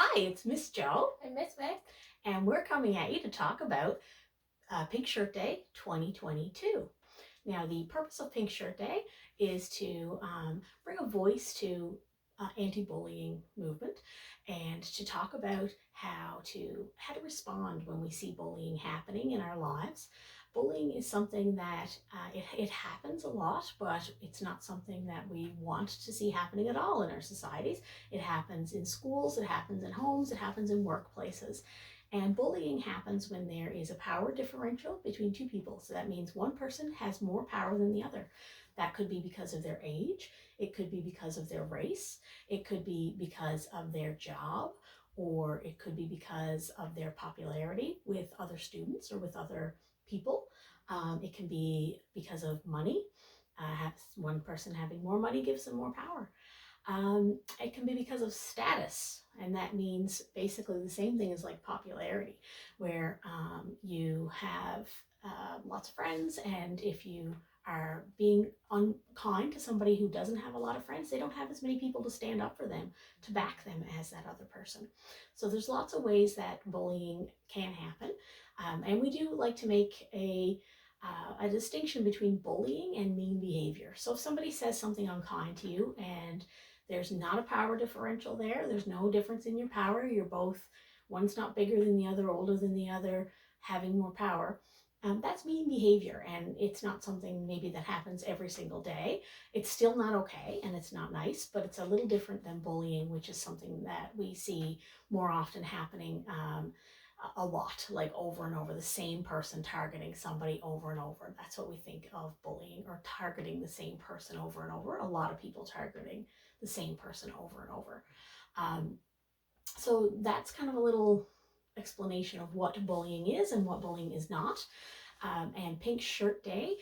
Hi, it's Miss Joe, And Miss Meg. and we're coming at you to talk about Pink Shirt Day 2022. Now, the purpose of Pink Shirt Day is to bring a voice to anti-bullying movement and to talk about how to respond when we see bullying happening in our lives. Bullying is something that it happens a lot, but it's not something that we want to see happening at all in our societies. It happens in schools, it happens in homes, it happens in workplaces. And bullying happens when there is a power differential between two people. So that means one person has more power than the other. That could be because of their age, it could be because of their race, it could be because of their job, or it could be because of their popularity with other students or with other people. It can be because of money. One person having more money gives them more power. It can be because of status, and that means basically the same thing as like popularity, where you have lots of friends, and if you are being unkind to somebody who doesn't have a lot of friends, they don't have as many people to stand up for them, to back them as that other person. So there's lots of ways that bullying can happen, and we do like to make a distinction between bullying and mean behavior. So if somebody says something unkind to you and there's not a power differential there, there's no difference in your power, you're both, one's not bigger than the other, older than the other, having more power. That's mean behavior, and it's not something maybe that happens every single day. It's still not okay, and it's not nice, but it's a little different than bullying, which is something that we see more often happening a lot, like over and over, the same person targeting somebody over and over. That's what we think of bullying, or targeting the same person over and over. A lot of people targeting the same person over and over. Um, so that's kind of a little explanation of what bullying is and what bullying is not. And Pink Shirt Day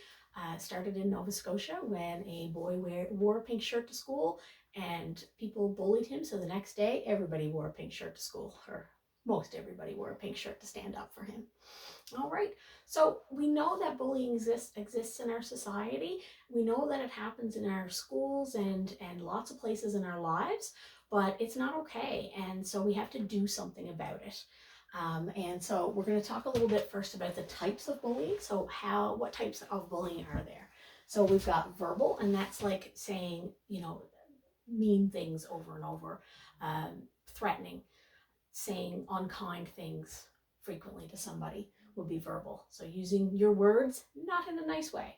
started in Nova Scotia when a boy wore a pink shirt to school and people bullied him. So the next day, everybody wore a pink shirt to school, or most everybody wore a pink shirt to stand up for him. All right, so we know that bullying exists in our society. We know that it happens in our schools and lots of places in our lives, but it's not okay. And so we have to do something about it. And so we're going to talk a little bit first about the types of bullying. So what types of bullying are there? So we've got verbal, and that's like saying, mean things over and over, threatening, saying unkind things frequently to somebody would be verbal. So using your words, not in a nice way.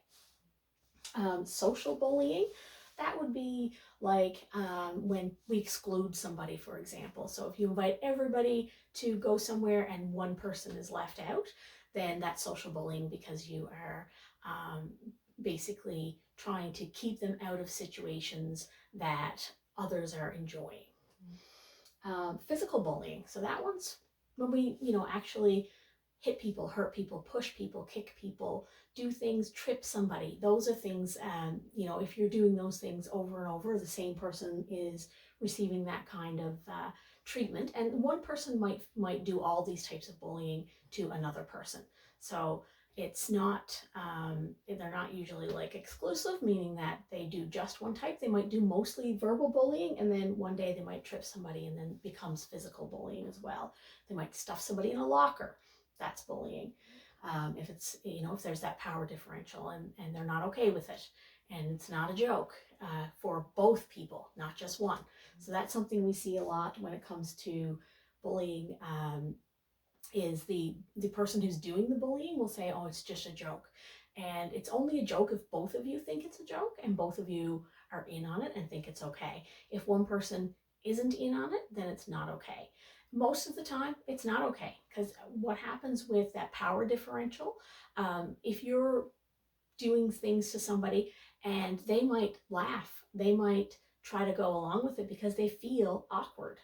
Social bullying, that would be like when we exclude somebody, for example. So if you invite everybody to go somewhere and one person is left out, then that's social bullying, because you are basically trying to keep them out of situations that others are enjoying. Physical bullying, so that one's when we, actually hit people, hurt people, push people, kick people, do things, trip somebody. Those are things, if you're doing those things over and over, the same person is receiving that kind of treatment. And one person might do all these types of bullying to another person. So it's not, they're not usually like exclusive, meaning that they do just one type. They might do mostly verbal bullying, and then one day they might trip somebody and then becomes physical bullying as well. They might stuff somebody in a locker. That's bullying. If it's, if there's that power differential and they're not okay with it, and it's not a joke for both people, not just one. So that's something we see a lot when it comes to bullying. Is the person who's doing the bullying will say, oh, it's just a joke. And it's only a joke if both of you think it's a joke and both of you are in on it and think it's okay. If one person isn't in on it, then it's not okay. Most of the time, it's not okay, because what happens with that power differential, if you're doing things to somebody and they might laugh, they might try to go along with it because they feel awkward,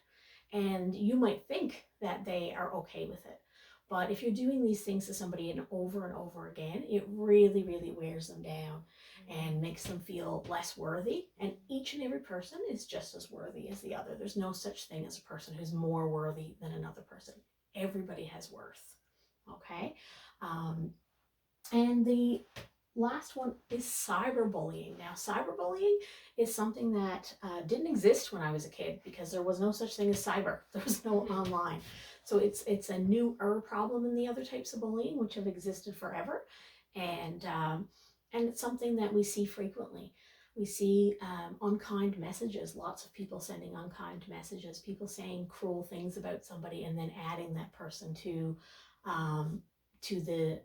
and you might think that they are okay with it. But if you're doing these things to somebody and over again, it really, really wears them down and makes them feel less worthy. And each and every person is just as worthy as the other. There's no such thing as a person who's more worthy than another person. Everybody has worth. Okay? And Last one is cyberbullying. Now, cyberbullying is something that didn't exist when I was a kid because there was no such thing as cyber. There was no online. So it's a newer problem than the other types of bullying, which have existed forever, and it's something that we see frequently. We see unkind messages. Lots of people sending unkind messages. People saying cruel things about somebody and then adding that person um, to the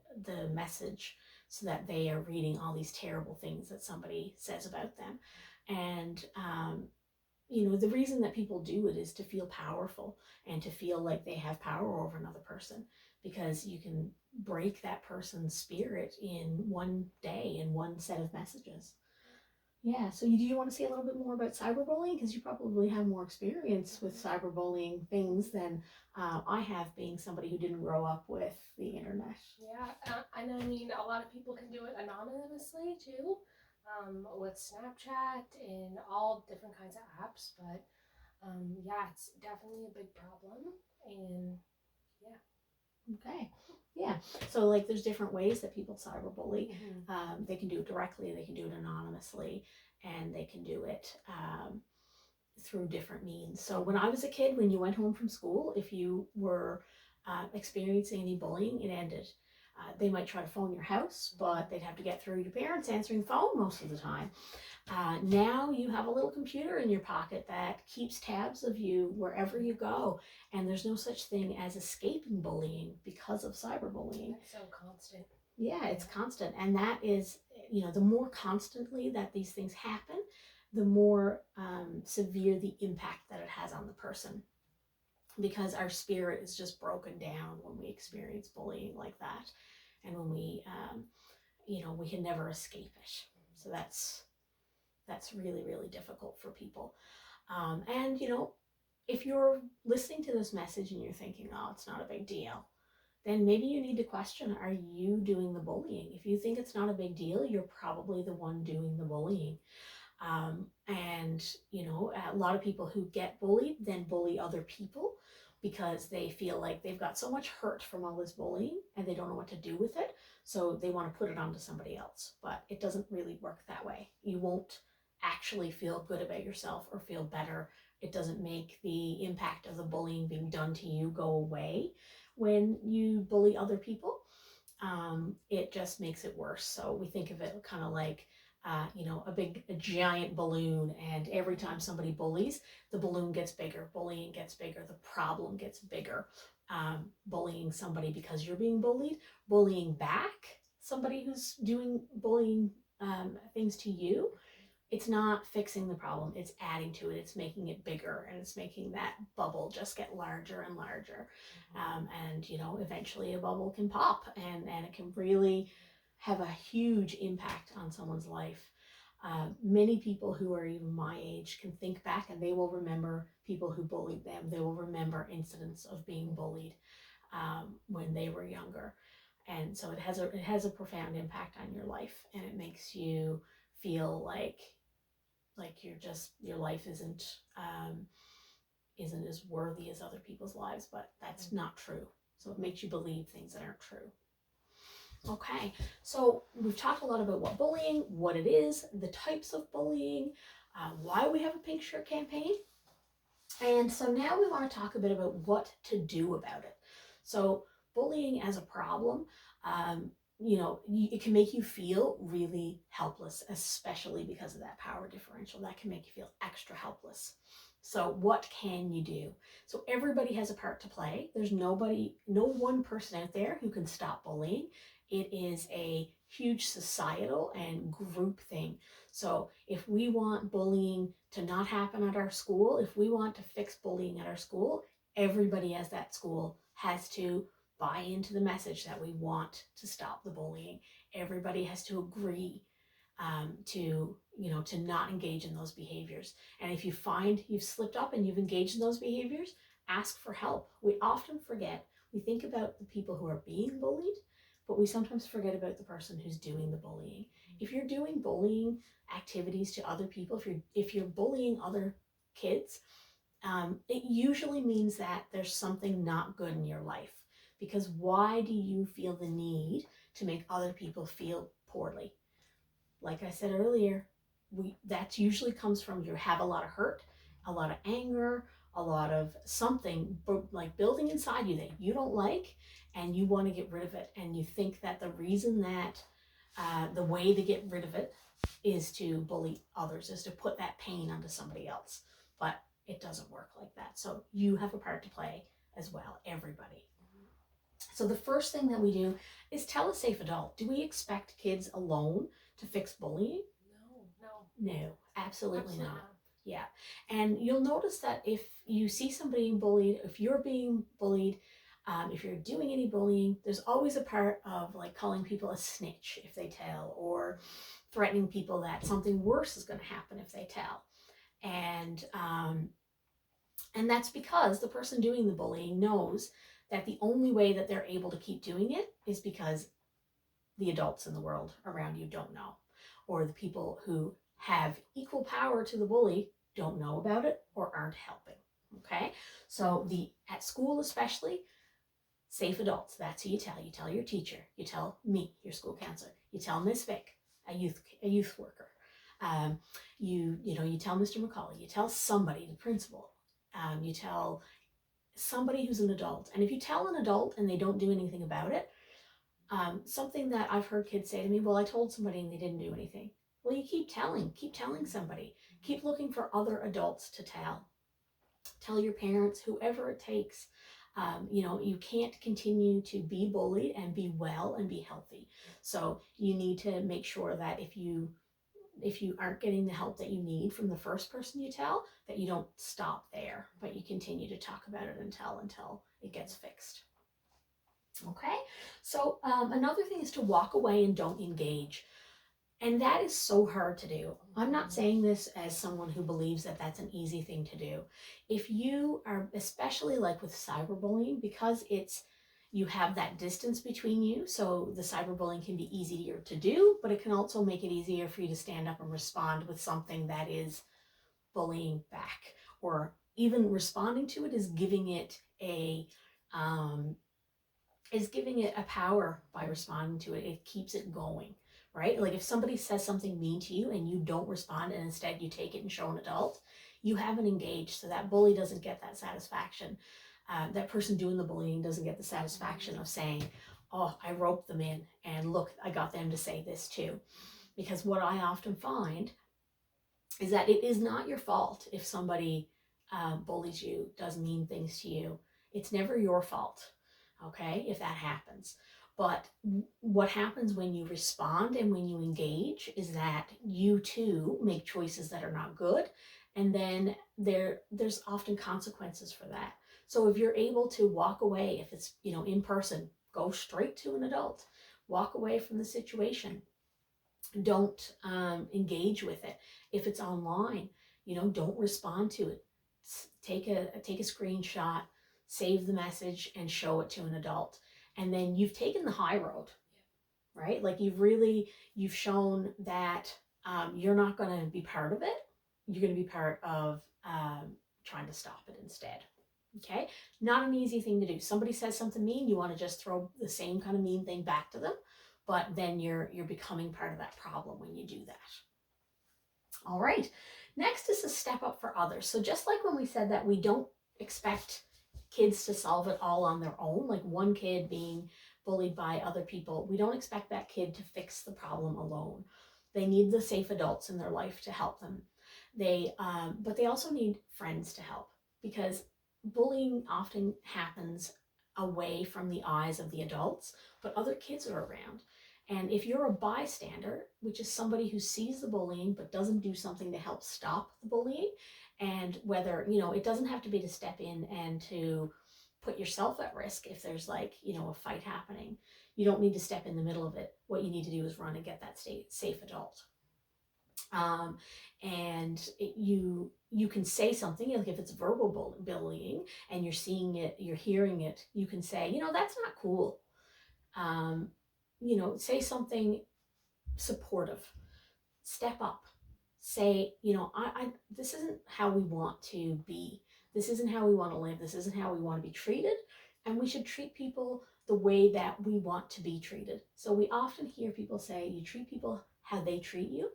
message, so that they are reading all these terrible things that somebody says about them. And, the reason that people do it is to feel powerful and to feel like they have power over another person, because you can break that person's spirit in one day, in one set of messages. Yeah, so do you want to say a little bit more about cyberbullying? Because you probably have more experience with cyberbullying things than I have, being somebody who didn't grow up with the internet. Yeah, and I mean, a lot of people can do it anonymously too, with Snapchat and all different kinds of apps. But yeah, it's definitely a big problem. And yeah. Okay. Yeah. So like there's different ways that people cyberbully. Mm-hmm. They can do it directly, they can do it anonymously, and they can do it through different means. So when I was a kid, when you went home from school, if you were experiencing any bullying, it ended. They might try to phone your house, but they'd have to get through your parents answering the phone most of the time. Now you have a little computer in your pocket that keeps tabs of you wherever you go, and there's no such thing as escaping bullying because of cyberbullying. That's so constant. Yeah, it's constant, and that is, the more constantly that these things happen, the more severe the impact that it has on the person, because our spirit is just broken down when we experience bullying like that, and when we can never escape it. So that's really, really difficult for people. And, if you're listening to this message and you're thinking, oh, it's not a big deal, then maybe you need to question, are you doing the bullying? If you think it's not a big deal, you're probably the one doing the bullying. And, a lot of people who get bullied then bully other people because they feel like they've got so much hurt from all this bullying and they don't know what to do with it. So they want to put it onto somebody else. But it doesn't really work that way. You won't actually feel good about yourself or feel better. It doesn't make the impact of the bullying being done to you go away when you bully other people. It just makes it worse. So we think of it kind of like, a giant balloon, and every time somebody bullies, the balloon gets bigger, bullying gets bigger, the problem gets bigger. Bullying somebody because you're being bullied, bullying back somebody who's doing bullying things to you, it's not fixing the problem, it's adding to it, it's making it bigger, and it's making that bubble just get larger and larger. And eventually a bubble can pop, and it can really have a huge impact on someone's life. Many people who are even my age can think back and they will remember people who bullied them. They will remember incidents of being bullied when they were younger. And so it has a profound impact on your life, and it makes you feel like your life isn't as worthy as other people's lives, but that's not true. So it makes you believe things that aren't true. Okay, so we've talked a lot about what it is, the types of bullying, why we have a pink shirt campaign. And so now we want to talk a bit about what to do about it. So bullying as a problem, it can make you feel really helpless, especially because of that power differential. That can make you feel extra helpless. So what can you do? So everybody has a part to play. There's no one person out there who can stop bullying. It is a huge societal and group thing. So if we want bullying to not happen at our school, if we want to fix bullying at our school, everybody at that school has to buy into the message that we want to stop the bullying. Everybody has to agree to not engage in those behaviors. And if you find you've slipped up and you've engaged in those behaviors, ask for help. We often forget. We think about the people who are being bullied, but we sometimes forget about the person who's doing the bullying. If you're doing bullying activities to other people, if you're bullying other kids, it usually means that there's something not good in your life. Because why do you feel the need to make other people feel poorly? like I said earlier, that usually comes from you have a lot of hurt, a lot of anger, a lot of something like building inside you that you don't like, and you want to get rid of it. And you think that the reason that the way to get rid of it is to bully others, is to put that pain onto somebody else. But it doesn't work like that. So you have a part to play as well, everybody. So the first thing that we do is tell a safe adult. Do we expect kids alone to fix bullying? No, absolutely not. Yeah. And you'll notice that if you see somebody being bullied, if you're being bullied, if you're doing any bullying, there's always a part of like calling people a snitch if they tell, or threatening people that something worse is going to happen if they tell. And that's because the person doing the bullying knows that the only way that they're able to keep doing it is because the adults in the world around you don't know, or the people who have equal power to the bully don't know about it or aren't helping. Okay, so at school especially, safe adults, that's who you tell. You tell your teacher, you tell me, your school counselor, you tell Miss Vick, a youth worker. You tell Mr. McCauley, you tell somebody, the principal, you tell somebody who's an adult. And if you tell an adult and they don't do anything about it, something that I've heard kids say to me, well, I told somebody and they didn't do anything. Well, you keep telling somebody, keep looking for other adults to tell your parents, whoever it takes. You can't continue to be bullied and be well and be healthy. So you need to make sure that if you aren't getting the help that you need from the first person you tell, that you don't stop there, but you continue to talk about it until it gets fixed. Okay, so another thing is to walk away and don't engage. And that is so hard to do. I'm not saying this as someone who believes that that's an easy thing to do. If you are, especially like with cyberbullying, because you have that distance between you, so the cyberbullying can be easier to do, but it can also make it easier for you to stand up and respond with something that is bullying back, or even responding to it is giving it a power by responding to it. It keeps it going. Right? Like if somebody says something mean to you and you don't respond and instead you take it and show an adult, you haven't engaged. So that bully doesn't get that satisfaction. That person doing the bullying doesn't get the satisfaction of saying, oh, I roped them in and look, I got them to say this too. Because what I often find is that it is not your fault if somebody bullies you, does mean things to you. It's never your fault, okay, if that happens. But what happens when you respond and when you engage is that you too make choices that are not good. And then there's often consequences for that. So if you're able to walk away, if it's, in person, go straight to an adult, walk away from the situation. Don't engage with it. If it's online, don't respond to it. Take a screenshot, save the message, and show it to an adult. And then you've taken the high road, right? Like you've shown that you're not going to be part of it. You're going to be part of trying to stop it instead. Okay? Not an easy thing to do. Somebody says something mean, you want to just throw the same kind of mean thing back to them, but then you're becoming part of that problem when you do that. All right. Next is to step up for others. So just like when we said that we don't expect kids to solve it all on their own, like one kid being bullied by other people, we don't expect that kid to fix the problem alone. They need the safe adults in their life to help them. But they also need friends to help, because bullying often happens away from the eyes of the adults, but other kids are around. And if you're a bystander, which is somebody who sees the bullying but doesn't do something to help stop the bullying, and whether, it doesn't have to be to step in and to put yourself at risk if there's a fight happening. You don't need to step in the middle of it. What you need to do is run and get that safe adult. You can say something, like if it's verbal bullying and you're seeing it, you're hearing it, you can say, that's not cool. Say something supportive. Step up. Say, this isn't how we want to be. This isn't how we want to live. This isn't how we want to be treated. And we should treat people the way that we want to be treated. So we often hear people say, you treat people how they treat you,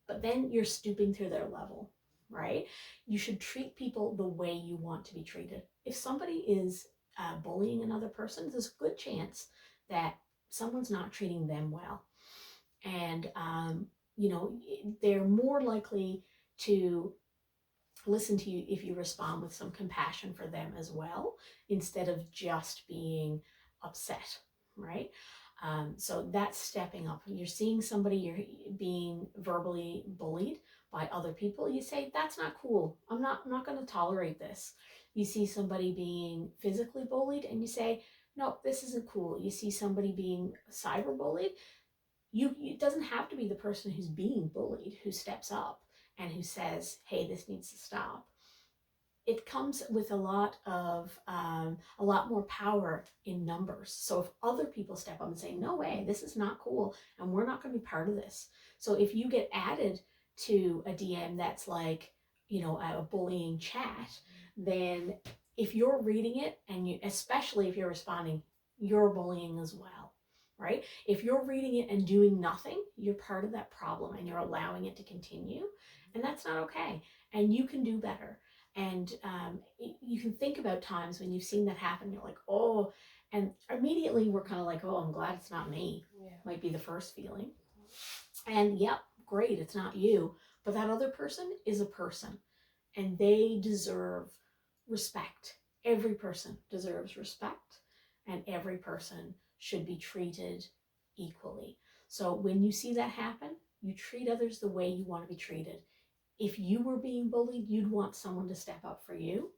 but then you're stooping to their level, right? You should treat people the way you want to be treated. If somebody is bullying another person, there's a good chance that someone's not treating them well. And, they're more likely to listen to you if you respond with some compassion for them as well, instead of just being upset, right? So that's stepping up. When you're seeing somebody, you're being verbally bullied by other people, you say, that's not cool. I'm not going to tolerate this. You see somebody being physically bullied and you say, no, this isn't cool. You see somebody being cyberbullied, it doesn't have to be the person who's being bullied who steps up and who says, hey, this needs to stop. It comes with a lot more power in numbers. So if other people step up and say, no way, this is not cool, and we're not going to be part of this. So if you get added to a DM that's like, a bullying chat, then if you're reading it, and especially if you're responding, you're bullying as well, right? If you're reading it and doing nothing, you're part of that problem and you're allowing it to continue, and that's not okay. And you can do better. And you can think about times when you've seen that happen. You're like, oh, and immediately we're kind of like, oh, I'm glad it's not me. Yeah. Might be the first feeling. And yep, great, it's not you. But that other person is a person, and they deserve respect. Every person deserves respect, and every person should be treated equally. So when you see that happen, you treat others the way you want to be treated. If you were being bullied, you'd want someone to step up for you.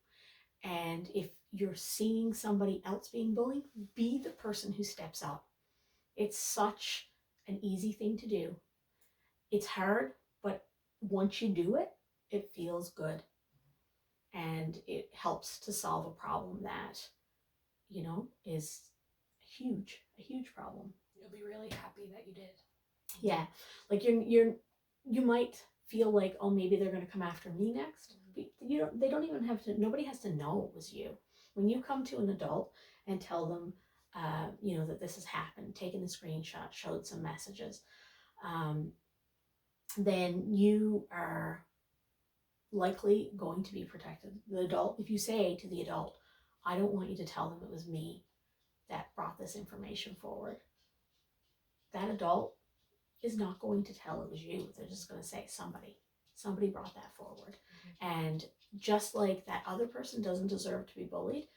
And if you're seeing somebody else being bullied, be the person who steps up. It's such an easy thing to do. It's hard, but once you do it, it feels good. And it helps to solve a problem that, is a huge problem. You'll be really happy that you did. Yeah, like you might feel like, oh, maybe they're going to come after me next. They don't even have to. Nobody has to know it was you. When you come to an adult and tell them, that this has happened, taken a screenshot, showed some messages, then you are likely going to be protected. The adult, if you say to the adult, I don't want you to tell them it was me that brought this information forward, that adult is not going to tell it was you. They're just going to say somebody brought that forward. Mm-hmm. And just like that other person doesn't deserve to be bullied,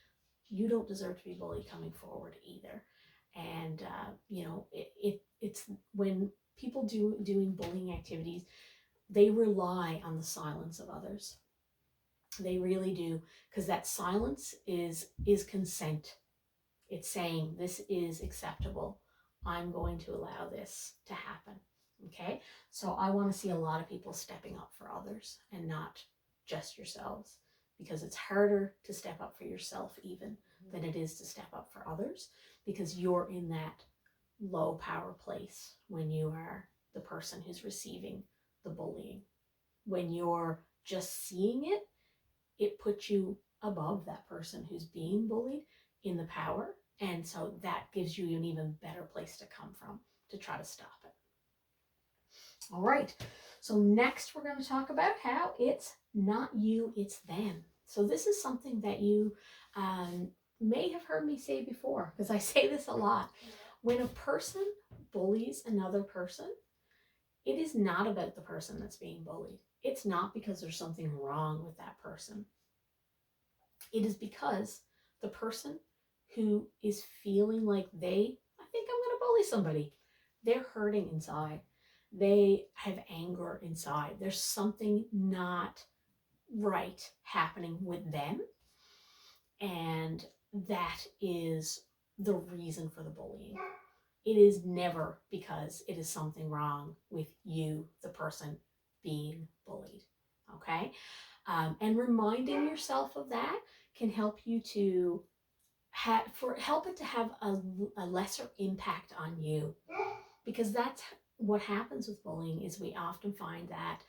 you don't deserve to be bullied coming forward either. And it's when people doing bullying activities, they rely on the silence of others. They really do, because that silence is consent. It's saying, this is acceptable. I'm going to allow this to happen. Okay? So I want to see a lot of people stepping up for others and not just yourselves, because it's harder to step up for yourself even than it is to step up for others, because you're in that low power place when you are the person who's receiving the bullying. When you're just seeing it, it puts you above that person who's being bullied in the power. And so that gives you an even better place to come from to try to stop it. All right. So next we're going to talk about how it's not you, it's them. So this is something that you may have heard me say before, because I say this a lot. When a person bullies another person, it is not about the person that's being bullied. It's not because there's something wrong with that person. It is because the person who is feeling like I think I'm going to bully somebody, they're hurting inside. They have anger inside. There's something not right happening with them. And that is the reason for the bullying. It is never because it is something wrong with you, the person being bullied. Okay? And reminding yourself of that can help you to help it to have a lesser impact on you, because that's what happens with bullying. Is we often find that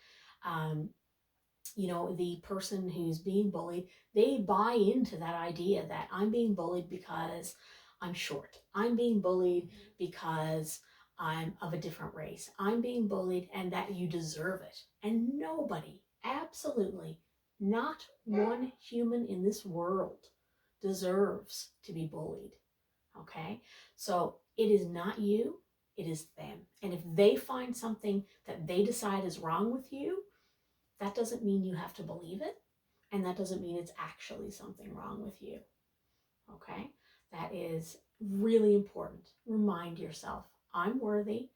the person who's being bullied, they buy into that idea that I'm being bullied because I'm short. I'm being bullied because I'm of a different race, I'm being bullied, and that you deserve it. And nobody, absolutely not one human in this world deserves to be bullied. Okay? So it is not you, it is them. And if they find something that they decide is wrong with you, that doesn't mean you have to believe it. And that doesn't mean it's actually something wrong with you. Okay? That is really important. Remind yourself, I'm worthy.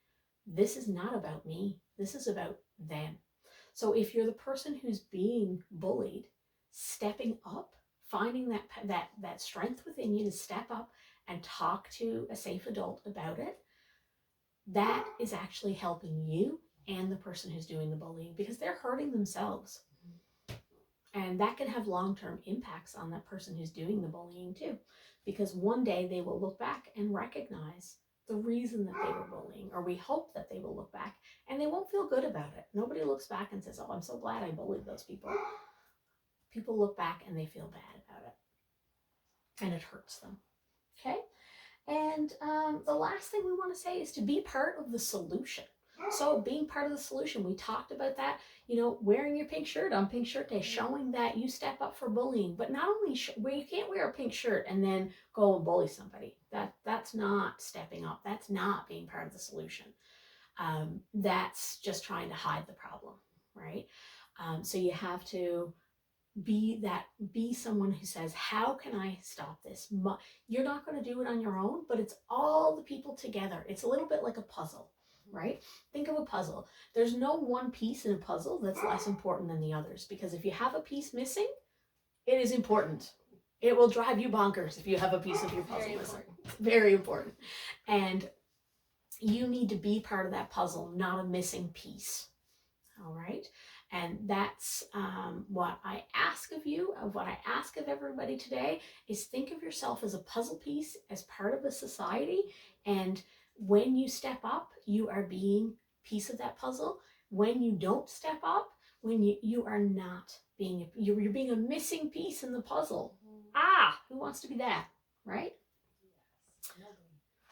This is not about me. This is about them. So if you're the person who's being bullied, stepping up, finding that strength within you to step up and talk to a safe adult about it, that is actually helping you and the person who's doing the bullying, because they're hurting themselves. And that can have long-term impacts on that person who's doing the bullying too, because one day they will look back and recognize the reason that they were bullying, or we hope that they will look back, and they won't feel good about it. Nobody looks back and says, oh, I'm so glad I bullied those people. People look back and they feel bad about it, and it hurts them. Okay? And the last thing we want to say is to be part of the solution. So being part of the solution, we talked about that, wearing your pink shirt on Pink Shirt Day, showing that you step up for bullying. But not only, where you can't wear a pink shirt and then go and bully somebody. That's not stepping up. That's not being part of the solution. That's just trying to hide the problem, right? So you have to be someone who says, how can I stop this? You're not going to do it on your own, but it's all the people together. It's a little bit like a puzzle, right? Think of a puzzle. There's no one piece in a puzzle that's less important than the others, because if you have a piece missing, it is important. It will drive you bonkers if you have a piece of your puzzle missing. Very important. And you need to be part of that puzzle, not a missing piece. All right? And that's what I ask of you, what I ask of everybody today, is think of yourself as a puzzle piece, as part of a society. And when you step up, you are being piece of that puzzle. When you don't step up, when you are not being, you're being a missing piece in the puzzle. Who wants to be that, right? Yes, nobody.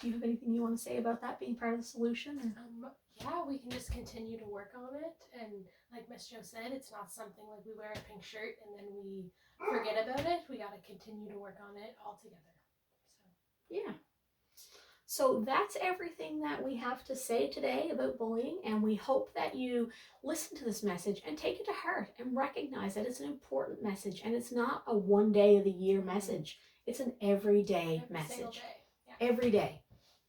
Do you have anything you want to say about that, being part of the solution? Yeah, we can just continue to work on it. And like Miss Jo said, it's not something like we wear a pink shirt and then we forget about it. We got to continue to work on it all together. Yeah. So that's everything that we have to say today about bullying, and we hope that you listen to this message and take it to heart and recognize that it's an important message, and it's not a one day of the year message. It's an everyday message. Yeah. Every day.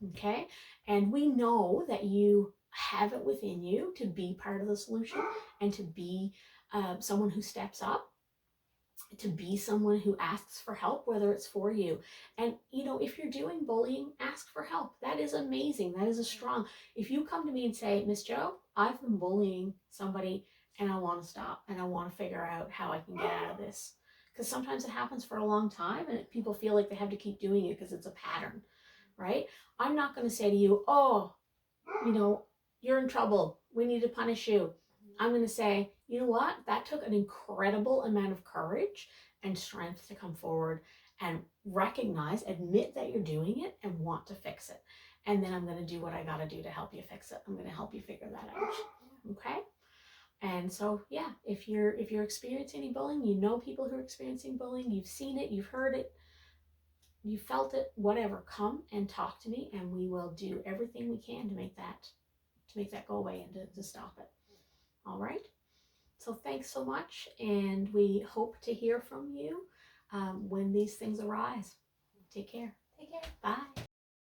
Okay? And we know that you have it within you to be part of the solution and to be someone who steps up, to be someone who asks for help, whether it's for you. And if you're doing bullying, ask for help. That is amazing. That is a strong. If you come to me and say, Miss Jo, I've been bullying somebody and I want to stop and I want to figure out how I can get out of this. Because sometimes it happens for a long time and people feel like they have to keep doing it because it's a pattern, right? I'm not going to say to you, oh, you're in trouble. We need to punish you. I'm going to say, you know what? That took an incredible amount of courage and strength to come forward and recognize, admit that you're doing it and want to fix it. And then I'm going to do what I got to do to help you fix it. I'm going to help you figure that out. Okay? And so, yeah, if you're experiencing any bullying, you know people who are experiencing bullying, you've seen it, you've heard it, you felt it, whatever, come and talk to me and we will do everything we can to make that go away and to stop it. All right? So thanks so much, and we hope to hear from you when these things arise. Take care.